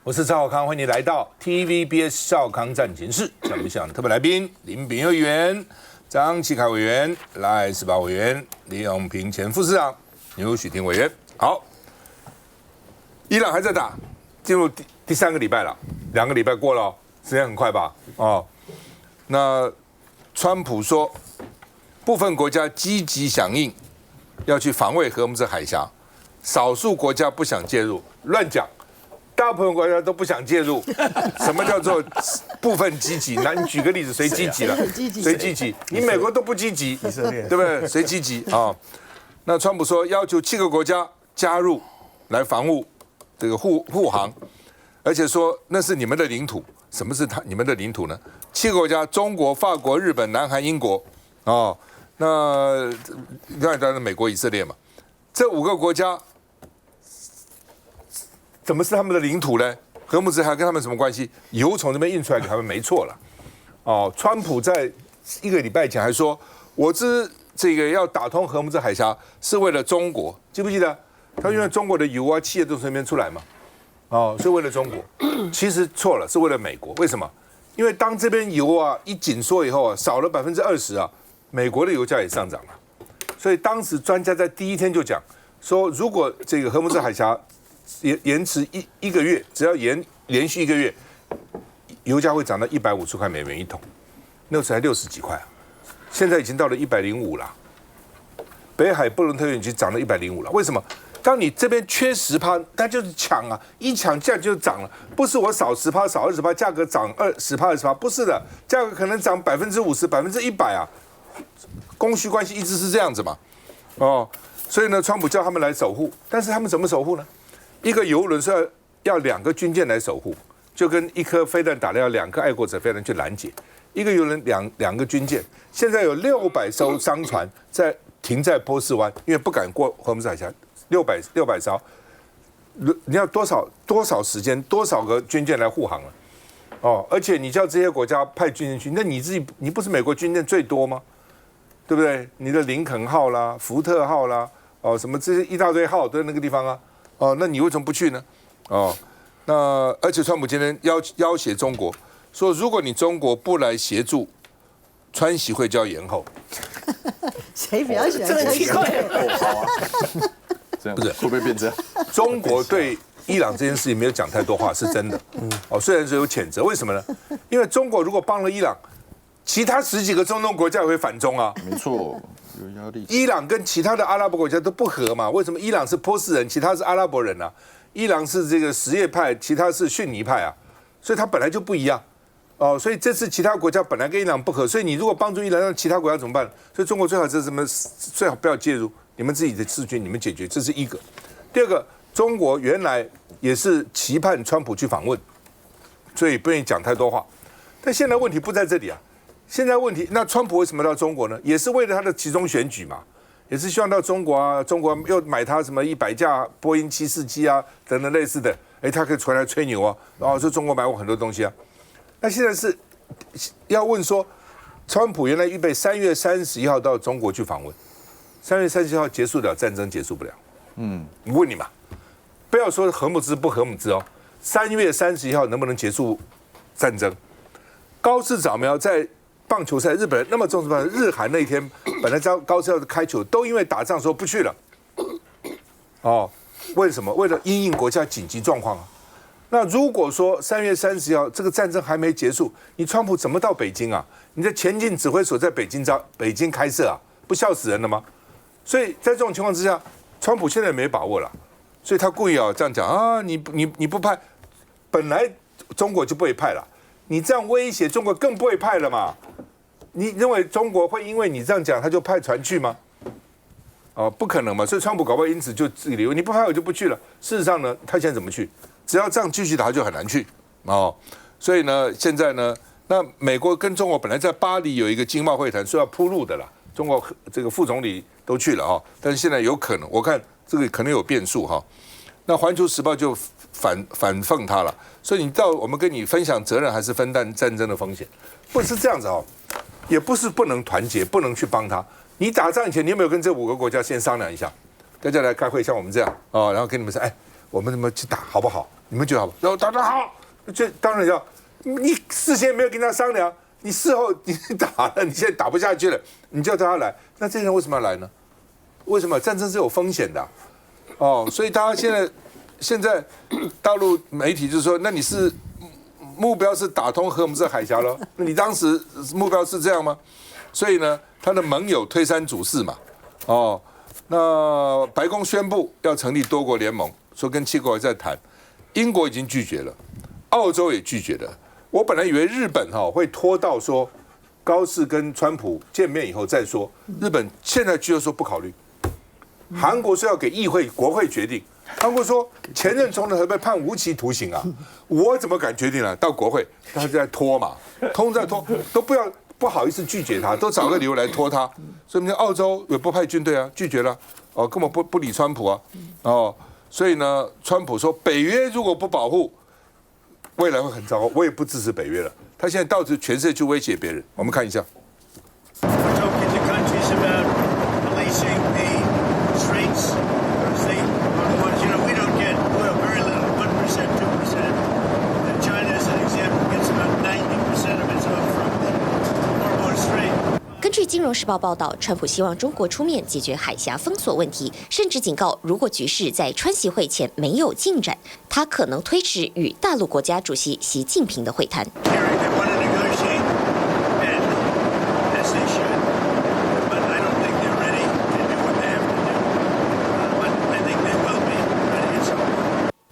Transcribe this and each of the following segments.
我是赵少康，欢迎你来到 TVBS 少康战情室。像我们想特别来宾林秉佑议员、张启凯委员、赖18委员、李永平前副市长、牛许婷委员。好，伊朗还在打，进入第3个礼拜了，2个礼拜过了，时间很快吧？哦，那川普说，部分国家积极响应，要去防卫荷姆斯海峡，少数国家不想介入，乱讲。大部分国家都不想介入，什么叫做部分积极？那你举个例子，谁积极了？谁积极？你美国都不积极，以色列对不对？谁积极啊？那川普说要求7个国家加入来防务这个护航，而且说那是你们的领土。什么是你们的领土呢？7个国家：中国、法国、日本、南韩、英国。哦，那当然美国、以色列嘛。这5个国家。怎么是他们的领土呢？荷姆斯海峡跟他们什么关系？油从这边运出来给他们没错了。哦，川普在1个礼拜前还说，我这个要打通荷姆斯海峡是为了中国，记不记得？他因为中国的油啊、气都从那边出来嘛。哦，是为了中国，其实错了，是为了美国。为什么？因为当这边油啊一紧缩以后啊，少了20%啊，美国的油价也上涨了。所以当时专家在第1天就讲说，如果这个荷姆斯海峡延迟一个月，只要连续1个月，油价会涨到150块美元一桶，那时候才60几块啊，现在已经到了105了。北海布伦特原油已经涨到105了。为什么？当你这边缺10%，它就是抢啊，一抢价就涨了，不是我少10%、少20%，价格涨10%、20%，不是的，价格可能涨50%、100%啊，供需关系一直是这样子嘛。哦，所以呢，川普叫他们来守护，但是他们怎么守护呢？一个油轮是要2个军舰来守护，就跟1颗飞弹打了要2个爱国者飞弹去拦截。一个油轮两个军舰，现在有600艘商船停在波斯湾，因为不敢过荷姆斯海峡，600艘，你要多少时间，多少个军舰来护航了？哦，而且你叫这些国家派军舰去，那你不是美国军舰最多吗？对不对？你的林肯号啦、福特号啦，哦，什么这些一大堆号都在那个地方啊。哦，那你为什么不去呢？哦，那而且川普今天要挟中国，说如果你中国不来协助，川习会就要延后。谁比较喜欢川习会？好啊，这样不是会不会变这样？中国对伊朗这件事情没有讲太多话，是真的。哦，虽然是有谴责，为什么呢？因为中国如果帮了伊朗，其他10几个中东国家也会反中啊。没错。有压力。伊朗跟其他的阿拉伯国家都不合嘛？为什么伊朗是波斯人，其他是阿拉伯人啊？伊朗是这个什叶派，其他是逊尼派啊，所以它本来就不一样哦。所以这次其他国家本来跟伊朗不合，所以你如果帮助伊朗，让其他国家怎么办？所以中国最好最好不要介入，你们自己的事情你们解决，这是一个。第二个，中国原来也是期盼川普去访问，所以不愿意讲太多话，但现在问题不在这里啊。现在问题，那川普为什么到中国呢？也是为了他的期中选举嘛，也是希望到中国啊，中国又买他什么100架波音747啊等等类似的，他可以出来吹牛啊，然后说中国买我很多东西啊。那现在是要问说，川普原来预备3月31号到中国去访问，3月31号结束了战争，结束不了。我问你嘛，不要说核武制不核武制哦，3月31号能不能结束战争？高市早苗在棒球赛，日本人那么重视棒球，日韩那一天本来高市要开球，都因为打仗说不去了。哦，为什么？为了因应国家紧急状况啊。那如果说3月30号这个战争还没结束，你川普怎么到北京啊？你的前进指挥所在北京开设啊，不笑死人了吗？所以在这种情况之下，川普现在没把握了，所以他故意这样讲啊，你不派，本来中国就不会派了，你这样威胁中国更不会派了嘛。你认为中国会因为你这样讲，他就派船去吗？哦，不可能嘛。所以川普搞不好因此就自己理由，你不派我就不去了。事实上呢，他现在怎么去？只要这样继续打，就很难去哦。所以呢，现在呢，那美国跟中国本来在巴黎有一个经贸会谈，说要铺路的啦。中国这个副总理都去了哈，但是现在有可能，我看这个可能有变数哈。那《环球时报》就反讽他了，所以我们跟你分享责任，还是分担战争的风险？不是这样子哦。也不是不能团结，不能去帮他。你打仗以前，你有没有跟这5个国家先商量一下？大家来开会，像我们这样然后跟你们说，我们怎么去打好不好？你们觉得好不好？然后打得好，这当然要你事先没有跟他商量，你事后你打了，你现在打不下去了，你叫他来，那这些人为什么要来呢？为什么战争是有风险的哦？所以大家现在大陆媒体就是说，那你是目标是打通荷姆斯海峡了？那你当时目标是这样吗？所以呢，他的盟友推三阻四嘛，哦，那白宫宣布要成立多国联盟，说跟7国在谈，英国已经拒绝了，澳洲也拒绝了。我本来以为日本会拖到说高市跟川普见面以后再说，日本现在居然说不考虑。韩国说要给议会国会决定，韩国说前任总统会被判无期徒刑啊，我怎么敢决定啊？到国会，他就在拖嘛，通在拖，都不好意思拒绝他，都找个理由来拖他。所以澳洲也不派军队啊，拒绝了，哦，根本不理川普啊，哦，所以呢，川普说北约如果不保护，未来会很糟糕，我也不支持北约了。他现在到处全世界去威胁别人，我们看一下。根据《金融时报》报道，川普希望中国出面解决海峡封锁问题，甚至警告，如果局势在川习会前没有进展，他可能推迟与大陆国家主席习近平的会谈。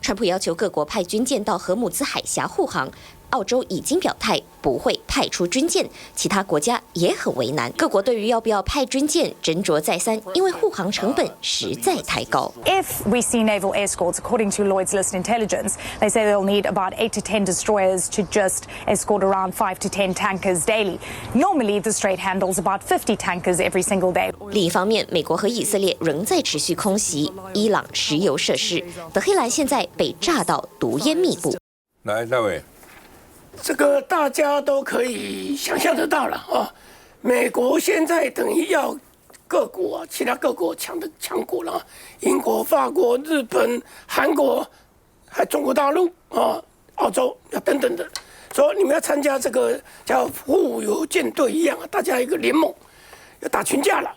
川普要求各国派军舰到荷姆兹海峡护航，澳洲已经表态不会派出军舰，其他国家也很为难。各国对于要不要派军舰斟酌再三，因为护航成本实在太高。If we see naval escorts, according to Lloyd's List Intelligence, they say they'll need about 8 to 10 destroyers to just escort around 5 to 10 tankers daily. Normally, the Strait handles about 50 tankers every single day. 另一方面，美国和以色列仍在持续空袭伊朗石油设施，德黑兰现在被炸到毒烟密布。来，大伟。这个大家都可以想象得到了啊！美国现在等于要各国啊，其他各国抢国了，英国、法国、日本、韩国，还中国大陆啊、澳洲等等的，说你们要参加这个叫护邮舰队一样啊，大家一个联盟，要打群架了。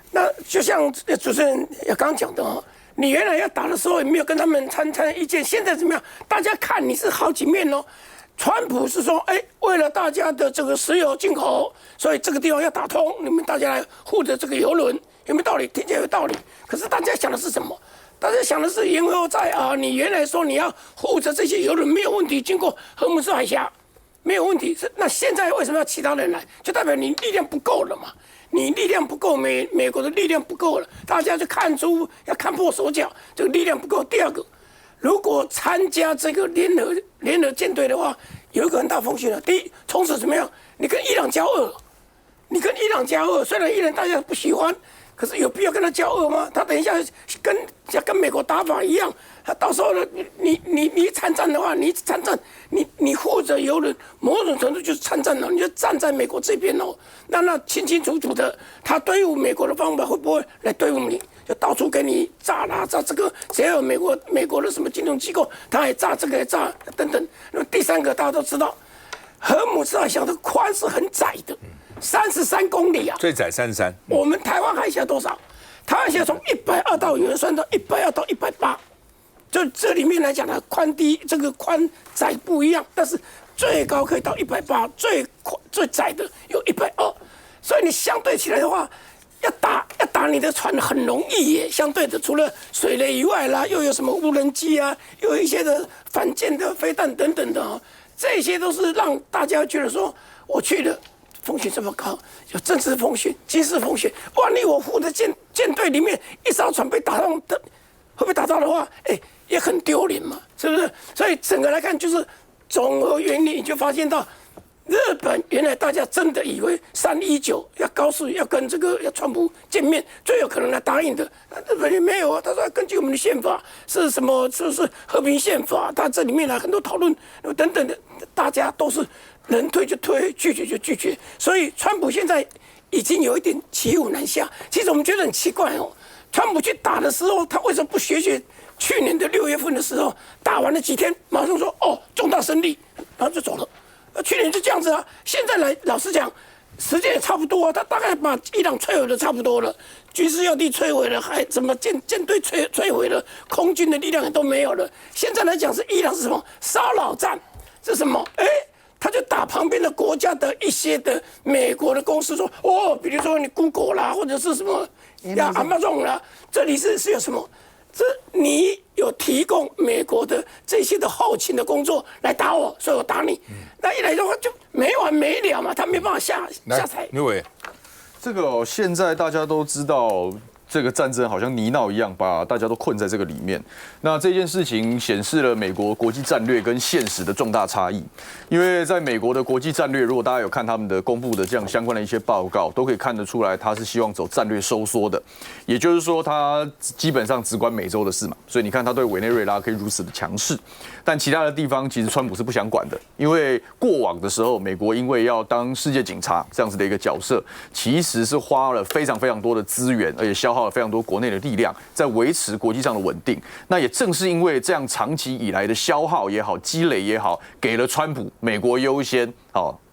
那就像主持人也刚讲的啊，你原来要打的时候也没有跟他们参意见，现在怎么样？大家看你是好几面哦。川普是说，为了大家的这个石油进口，所以这个地方要打通，你们大家来护着这个油轮，有没有道理？听起来有道理。可是大家想的是什么？大家想的是延后在啊，你原来说你要护着这些油轮没有问题，经过荷姆斯海峡没有问题，那现在为什么要其他人来？就代表你力量不够了嘛？你力量不够，美国的力量不够了，大家就要看破手脚，这个力量不够。第二个。如果参加这个联合舰队的话，有一个很大风险的。第一，从此怎么样？你跟伊朗交恶，虽然伊朗大家不喜欢，可是有必要跟他交恶吗？他等一下跟美国打法一样，他到时候呢，你参战的话，你护着油轮，某种程度就是参战了，你就站在美国这边哦。那清清楚楚的，他对付美国的方法会不会来对付你？就到处给你炸啦，炸这个，只要有美国的什么金融机构，他也炸这个也炸等等。那么第三个大家都知道，荷姆斯海峡的宽是很窄的，33公里啊，最窄33。我们台湾海峡多少？台湾海峡从120道有人算到120到180，就这里面来讲呢，宽低这个宽窄不一样，但是最高可以到180，最窄的有120，所以你相对起来的话。要打你的船很容易耶，相对的，除了水雷以外啦，又有什么无人机啊，又有一些的反舰的飞弹等等的啊，这些都是让大家觉得说，我去的风险这么高，有政治风险、军事风险，万一我护的舰队里面一艘船被打到的，会被打到的话，也很丢脸嘛，是不是？所以整个来看，就是总和原理，你就发现到。日本原来大家真的以为319要高市要跟这个要川普见面，最有可能来答应的。日本也没有啊，他说根据我们的宪法是什么？是和平宪法，他这里面很多讨论等等的，大家都是能推就推，拒绝就拒绝。所以川普现在已经有一点骑虎难下。其实我们觉得很奇怪哦，川普去打的时候，他为什么不学去年的6月份的时候，打完了几天，马上说哦重大胜利，然后就走了。去年就这样子啊，现在来老实讲，时间也差不多啊，他大概把伊朗摧毁的差不多了，军事要地摧毁了，还什么舰队摧毁了，空军的力量也都没有了。现在来讲是伊朗是什么骚扰战？是什么？他就打旁边的国家的一些的美国的公司说，哦，比如说你 Google 啦，或者是什么Amazon 啦，这里是有什么？这你有提供美国的这些的后勤的工作来打我，所以我打你。那一来的话就没完没了嘛，他没办法下台。刘伟，这个现在大家都知道。这个战争好像泥淖一样，把大家都困在这个里面。那这件事情显示了美国国际战略跟现实的重大差异。因为在美国的国际战略，如果大家有看他们的公布的这样相关的一些报告，都可以看得出来，他是希望走战略收缩的。也就是说，他基本上只管美洲的事嘛。所以你看，他对委内瑞拉可以如此的强势，但其他的地方其实川普是不想管的。因为过往的时候，美国因为要当世界警察这样子的一个角色，其实是花了非常非常多的资源，而且消耗了非常多国内的力量，在维持国际上的稳定。那也正是因为这样长期以来的消耗也好、积累也好，给了川普美国优先，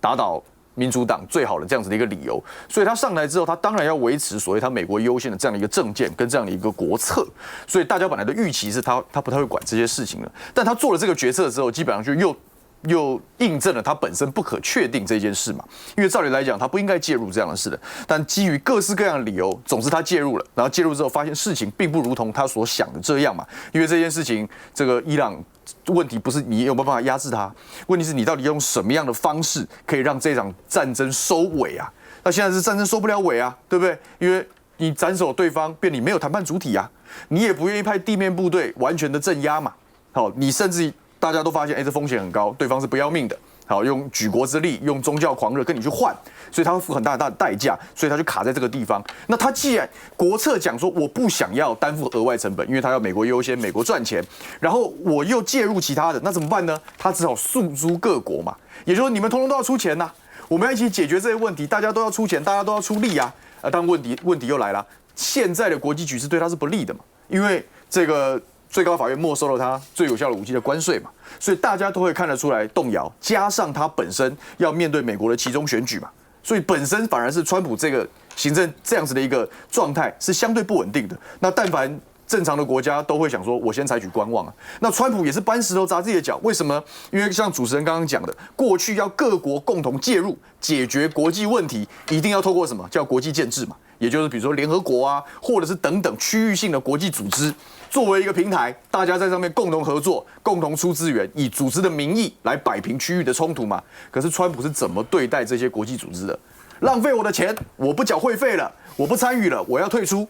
打倒民主党最好的这样子的一个理由。所以他上台之后，他当然要维持所谓他美国优先的这样的一个政见跟这样的一个国策。所以大家本来的预期是他不太会管这些事情了，但他做了这个决策之后，基本上就又印证了他本身不可确定这件事嘛，因为照理来讲他不应该介入这样的事的，但基于各式各样的理由，总之他介入了，然后介入之后发现事情并不如同他所想的这样嘛，因为这件事情，这个伊朗问题不是你有没有办法压制他，问题是你到底用什么样的方式可以让这场战争收尾啊？那现在是战争收不了尾啊，对不对？因为你斩首对方，变你没有谈判主体啊，你也不愿意派地面部队完全的镇压嘛，好，你甚至大家都发现，这风险很高，对方是不要命的。好，用举国之力，用宗教狂热跟你去换，所以他会付很大的代价，所以他就卡在这个地方。那他既然国策讲说我不想要担负额外成本，因为他要美国优先，美国赚钱，然后我又介入其他的，那怎么办呢？他只好诉诸各国嘛，也就是说你们通通都要出钱呐，我们要一起解决这些问题，大家都要出钱，大家都要出力啊。但问题又来了，现在的国际局势对他是不利的嘛，因为这个最高法院没收了他最有效的武器的关税嘛，所以大家都会看得出来动摇，加上他本身要面对美国的期中选举嘛，所以本身反而是川普这个行政这样子的一个状态是相对不稳定的。那但凡正常的国家都会想说，我先采取观望啊。那川普也是搬石头砸自己的脚，为什么？因为像主持人刚刚讲的，过去要各国共同介入解决国际问题，一定要透过什么叫国际建制嘛，也就是比如说联合国啊，或者是等等区域性的国际组织，作为一个平台，大家在上面共同合作，共同出资源，以组织的名义来摆平区域的冲突嘛。可是川普是怎么对待这些国际组织的？浪费我的钱，我不缴会费了，我不参与了，我要退出。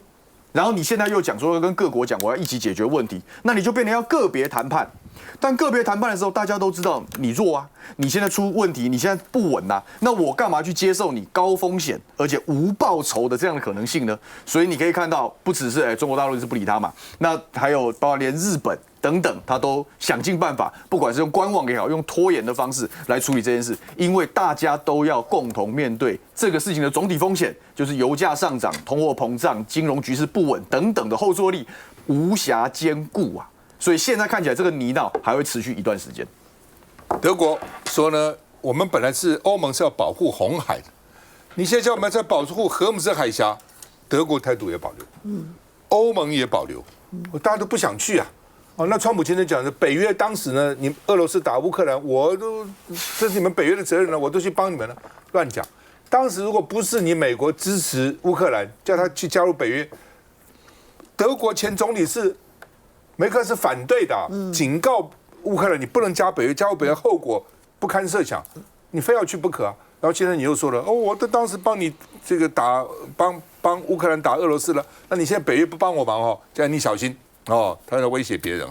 然后你现在又讲说跟各国讲我要一起解决问题，那你就变成要个别谈判。但个别谈判的时候，大家都知道你弱啊，你现在出问题，你现在不稳啊，那我干嘛去接受你高风险而且无报酬的这样的可能性呢？所以你可以看到，不只是中国大陆是不理他嘛，那还有包括连日本等等，他都想尽办法，不管是用观望也好，用拖延的方式来处理这件事，因为大家都要共同面对这个事情的总体风险，就是油价上涨、通货膨胀、金融局势不稳等等的后坐力无暇兼顾啊。所以现在看起来，这个泥淖还会持续一段时间。德国说呢，我们本来是欧盟是要保护红海的，你现在叫我们在保护荷姆斯海峡，德国态度也保留，欧盟也保留，大家都不想去啊。那川普先生讲的，北约当时呢，你俄罗斯打乌克兰，这是你们北约的责任呢，我都去帮你们了，乱讲。当时如果不是你美国支持乌克兰，叫他去加入北约，德国前总理梅克是反对的，警告乌克兰你不能加北约，加入北约后果不堪设想，你非要去不可啊。然后现在你又说了，我当时帮你这个帮乌克兰打俄罗斯了，那你现在北约不帮我忙这样你小心他在威胁别人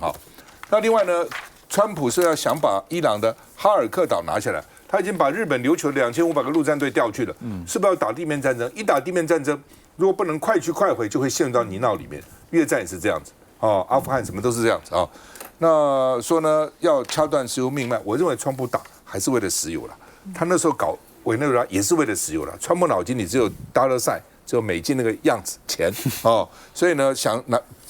那另外呢，川普是要想把伊朗的哈尔克岛拿下来，他已经把日本琉球的2500个陆战队调去了，是不是要打地面战争？一打地面战争，如果不能快去快回，就会陷入到泥淖里面。越战也是这样子。阿富汗什么都是这样子那说呢，要掐断石油命脉，我认为川普打还是为了石油了。他那时候搞委内瑞拉也是为了石油了。川普脑筋里只有达勒赛只有美金那个样子钱哦，所以呢想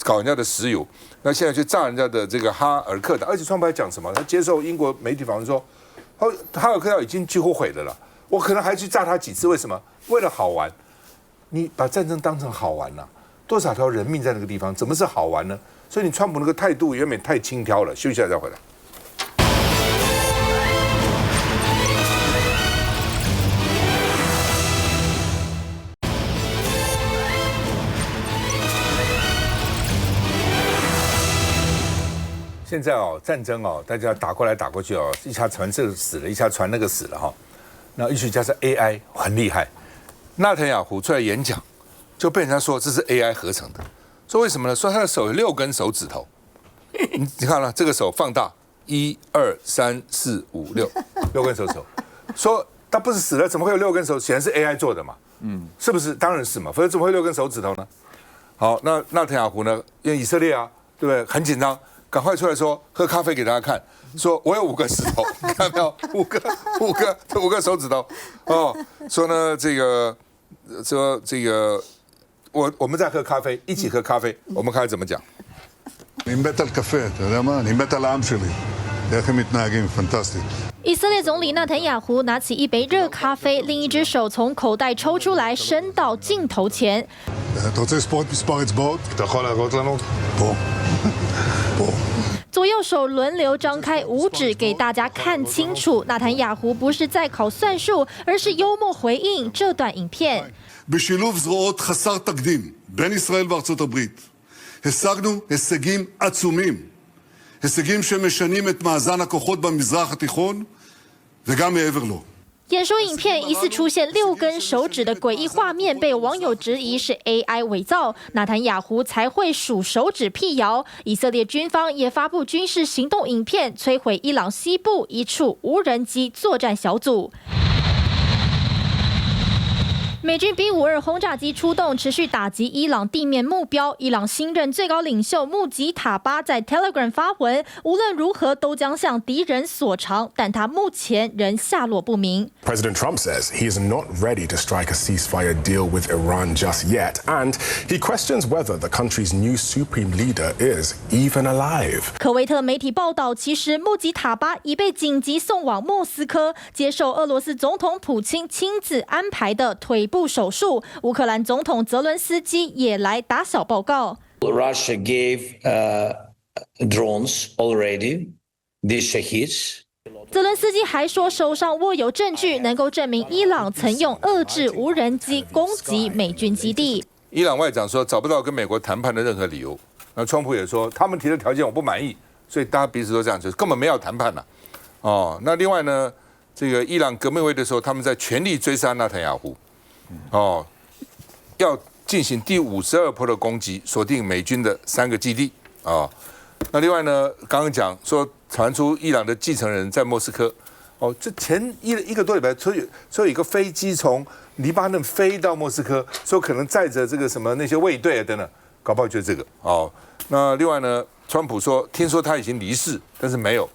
搞人家的石油，那现在去炸人家的这个哈尔克岛，而且川普还讲什么？他接受英国媒体访问说，哈尔克岛已经几乎毁了，我可能还去炸它几次，为什么？为了好玩。你把战争当成好玩了，多少条人命在那个地方，怎么是好玩呢？所以你川普那个态度远远太轻佻了。休息一下再回来。现在战争大家打过来打过去一下传这个死了，一下传那个死了哈。那尤其加上 AI 很厉害，纳坦雅胡出来演讲，就被人家说这是 AI 合成的。说为什么呢？说他的手有6根手指头，你看了这个手放大，1、2、3、4、5、6根手指头。说他不是死了，怎么会有6根手？显然是 AI 做的嘛，是不是？当然是嘛，否则怎么会6根手指头呢？好，那纳坦雅胡呢？因为以色列对不对？很紧张。赶快出来说，喝咖啡给大家看，说我有5个石头，你看到没有？5个手指头说呢这个我们在喝咖啡，一起喝咖啡，我们看怎么讲。以色列总理纳坦雅胡拿起一杯热咖啡，另一只手从口袋抽出来，伸到镜头前。左右手轮流张开5指给大家看清楚，纳坦雅胡不是在考算术，而是幽默回应这段影片。בשילוב זרועות חסר תקדים בין ישראל וארצות הברית השגנו הישגים עצומים, הישגים שמשנים את מאזן הכוחות במזרח התיכון וגם מעבר לו. 演说影片疑似出现6根手指的诡异画面，被网友质疑是 AI 伪造。纳坦雅胡才会数手指辟谣。以色列军方也发布军事行动影片，摧毁伊朗西部一处无人机作战小组。美军 B-52轰炸机出动，持续打击伊朗地面目标。伊朗新任最高领袖穆吉塔巴在 Telegram 发文，无论如何都将向敌人索偿，但他目前仍下落不明。President Trump says he is not ready to strike a ceasefire deal with Iran just yet, and he questions whether the country's new supreme leader is even alive. 科威特媒体报道，其实穆吉塔巴已被紧急送往莫斯科，接受俄罗斯总统普京亲自安排的腿部手术。乌克兰总统泽伦斯基也来打小报告。Russia gave drones already, these Shaheeds. 泽伦斯基还说，手上握有证据，能够证明伊朗曾用遏制无人机攻击美军基地。伊朗外长说找不到跟美国谈判的任何理由。那川普也说，他们提的条件我不满意，所以大家彼此都这样，就是根本没有谈判了。那另外呢，这个伊朗革命会的时候，他们在全力追杀纳坦雅胡。要进行第52波的攻击，锁定美军的3个基地那另外呢，刚刚讲说传出伊朗的继承人在莫斯科这前一个多礼拜说有一个飞机从黎巴嫩飞到莫斯科，说可能载着这个什么那些卫队等等，搞不好就是这个那另外呢，川普说听说他已经离世，但是没有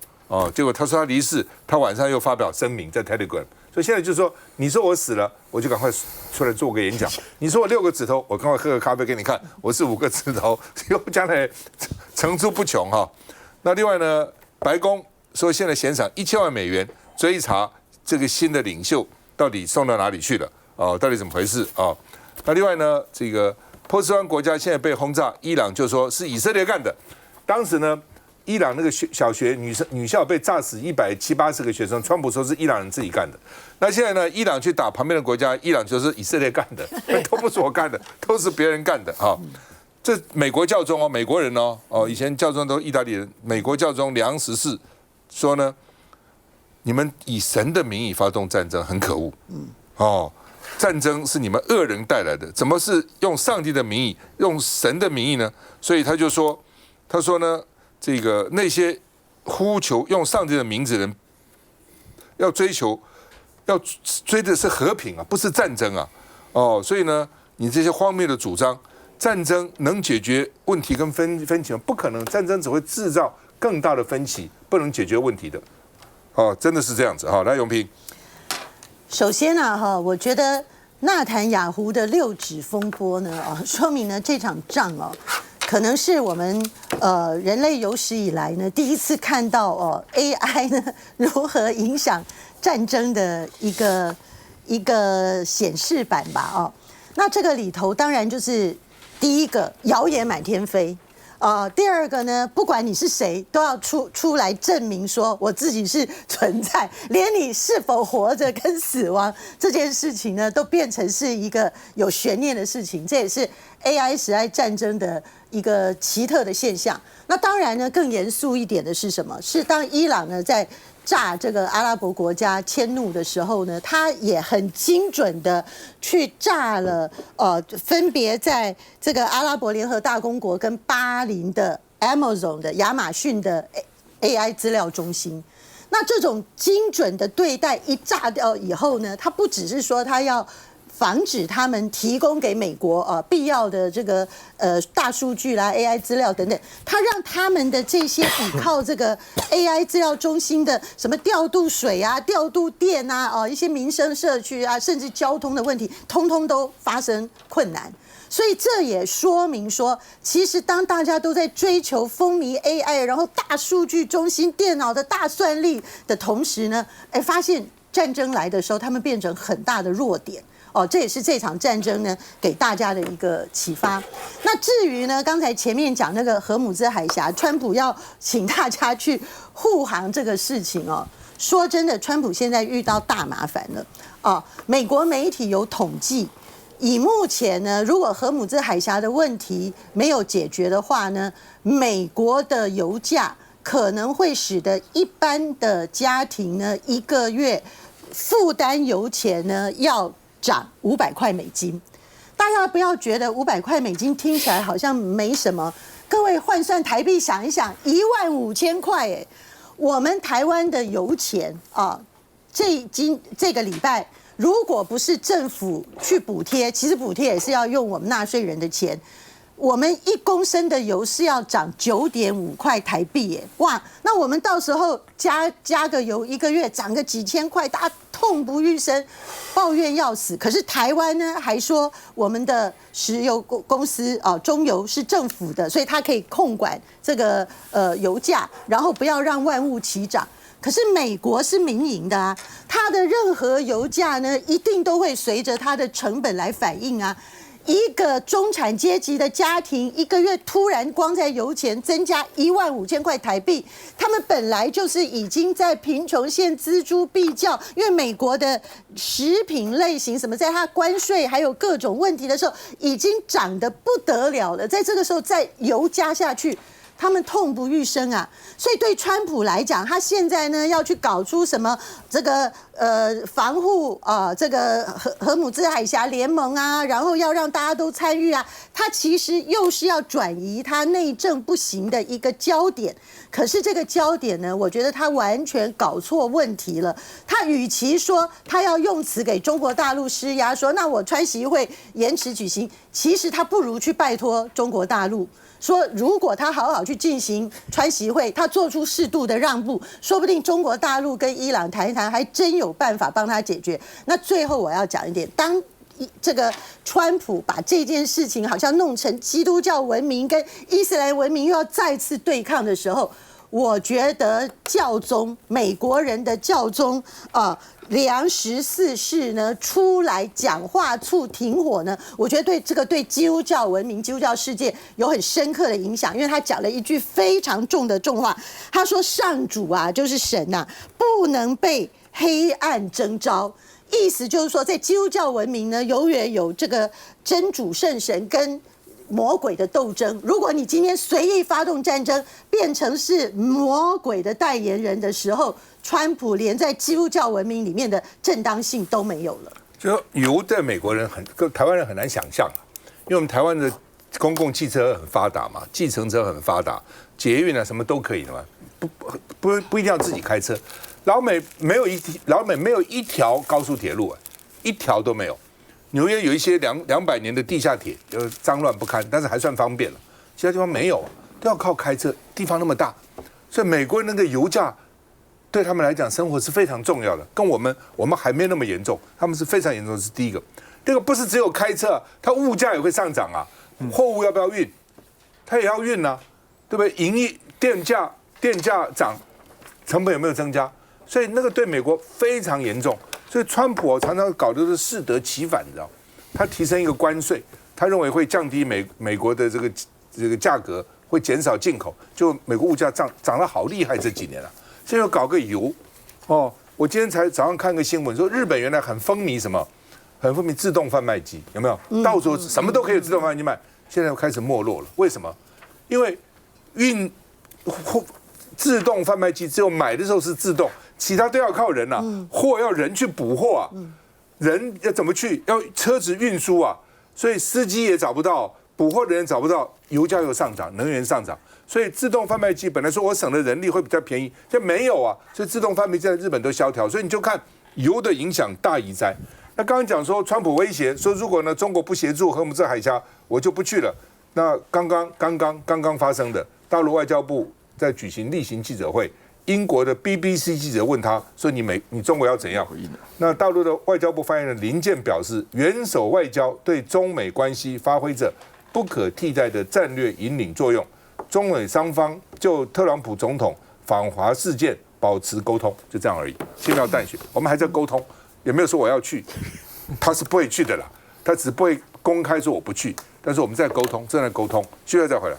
结果他说他离世，他晚上又发表声明在 Telegram。所以现在就是说，你说我死了，我就赶快出来做个演讲；你说我6个指头，我赶快喝个咖啡给你看，我是5个指头，又将来层出不穷那另外呢，白宫说现在悬赏1000万美元追查这个新的领袖到底送到哪里去了到底怎么回事那另外呢，这个波斯湾国家现在被轰炸，伊朗就说是以色列干的。当时呢，伊朗那个小学女校被炸死170-180个学生，川普说是伊朗人自己干的。那现在呢，伊朗去打旁边的国家，伊朗就是以色列干的，都不是我干的，都是别人干的这美国教宗美国人以前教宗都是意大利人，美国教宗梁14说呢，你们以神的名义发动战争很可恶战争是你们恶人带来的，怎么是用上帝的名义，用神的名义呢？所以他说呢，这个那些呼求用上帝的名字的人，要追的是和平不是战争所以呢，你这些荒谬的主张，战争能解决问题跟分歧吗？不可能，战争只会制造更大的分歧，不能解决问题的真的是这样子来，永平。首先我觉得纳坦雅胡的6指风波呢，说明呢这场仗可能是我们人类有史以来呢第一次看到AI 呢如何影响战争的一个显示版吧那这个里头当然就是第一个谣言满天飞。第二个呢，不管你是谁，都要出来证明说我自己是存在，连你是否活着跟死亡这件事情呢，都变成是一个有悬念的事情。这也是 AI 时代战争的一个奇特的现象。那当然呢，更严肃一点的是什么？是当伊朗呢在炸这个阿拉伯国家迁怒的时候呢，他也很精准的去炸了分别在这个阿拉伯联合大公国跟巴林的 Amazon 的亚马逊的 AI 资料中心。那这种精准的对待一炸掉以后呢，他不只是说他要防止他们提供给美国必要的这个大数据啦、AI 资料等等，他让他们的这些依靠这个 AI 资料中心的什么调度水啊、调度电啊、一些民生社区啊，甚至交通的问题，通通都发生困难。所以这也说明说，其实当大家都在追求风靡 AI， 然后大数据中心、电脑的大算力的同时呢，发现战争来的时候，他们变成很大的弱点。这也是这场战争呢给大家的一个启发。那至于呢，刚才前面讲那个荷姆兹海峡，川普要请大家去护航这个事情说真的，川普现在遇到大麻烦了美国媒体有统计，以目前呢，如果荷姆兹海峡的问题没有解决的话呢，美国的油价可能会使得一般的家庭呢一个月负担油钱呢要涨500块美金。大家不要觉得500块美金听起来好像没什么，各位换算台币想一想，15000块我们台湾的油钱这个礼拜如果不是政府去补贴，其实补贴也是要用我们纳税人的钱，我们1公升的油是要涨9.5块台币哇！那我们到时候加个油1个月涨个几千块，大家痛不欲生，抱怨要死。可是台湾呢，还说我们的石油公司中油是政府的，所以它可以控管这个油价，然后不要让万物齐涨。可是美国是民营的啊，它的任何油价呢，一定都会随着它的成本来反映啊。一个中产阶级的家庭1个月突然光在油钱增加15000块台币，他们本来就是已经在贫穷线锱铢必较，因为美国的食品类型什么，在它关税还有各种问题的时候，已经涨得不得了了，在这个时候再油加下去，他们痛不欲生啊！所以对川普来讲，他现在呢要去搞出什么这个防护这个荷姆兹海峡联盟啊，然后要让大家都参与啊，他其实又是要转移他内政不行的一个焦点。可是这个焦点呢，我觉得他完全搞错问题了。他与其说他要用词给中国大陆施压，说那我川习会延迟举行，其实他不如去拜托中国大陆。说如果他好好去进行川习会，他做出适度的让步，说不定中国大陆跟伊朗谈一谈，还真有办法帮他解决。那最后我要讲一点，当这个川普把这件事情好像弄成基督教文明跟伊斯兰文明又要再次对抗的时候，我觉得教宗美国人的教宗梁14世呢出来讲话促停火呢，我觉得对基督教文明、基督教世界有很深刻的影响，因为他讲了一句非常重的重话，他说上主啊，就是神啊，不能被黑暗征召。意思就是说，在基督教文明呢，永远有这个真主圣神跟魔鬼的斗争。如果你今天随意发动战争，变成是魔鬼的代言人的时候，川普连在基督教文明里面的正当性都没有了。就油在美国人台湾人很难想象因为我们台湾的公共汽车很发达嘛，计程车很发达，捷运啊什么都可以的嘛，不一定要自己开车。老美没有一条高速铁路一条都没有。纽约有一些200年的地下铁，脏乱不堪，但是还算方便了。其他地方没有，都要靠开车，地方那么大，所以美国那个油价对他们来讲，生活是非常重要的。跟我们还没那么严重，他们是非常严重，是第一个。这个不是只有开车，它物价也会上涨啊。货物要不要运？它也要运啊，对不对？电价涨，成本有没有增加？所以那个对美国非常严重。所以川普常常搞的都是适得其反，你知道？他提升一个关税，他认为会降低美国的这个价格，会减少进口，就美国物价涨得好厉害这几年了。现在又搞个油，哦，我今天才早上看个新闻说，日本原来很风靡什么？很风靡自动贩卖机，有没有？到处什么都可以自动贩卖机卖，现在又开始没落了。为什么？因为自动贩卖机只有买的时候是自动，其他都要靠人啊，货要人去补货啊，人要怎么去？要车子运输啊，所以司机也找不到，补货的人找不到，油价又上涨，能源上涨，所以自动贩卖机本来说我省的人力会比较便宜，现在没有啊，所以自动贩卖机在日本都萧条，所以你就看油的影响大于灾。那刚刚讲说，川普威胁说，如果呢中国不协助荷姆斯海峡，我就不去了。那刚刚发生的，大陆外交部在举行例行记者会，英国的 BBC 记者问他说你中国要怎样？那大陆的外交部发言人林健表示，元首外交对中美关系发挥着不可替代的战略引领作用，中美双方就特朗普总统访华事件保持沟通，就这样而已，轻描淡写。我们还在沟通，也没有说我要去，他是不会去的啦，他只不会公开说我不去，但是我们在沟通，正在沟通，需要再回来。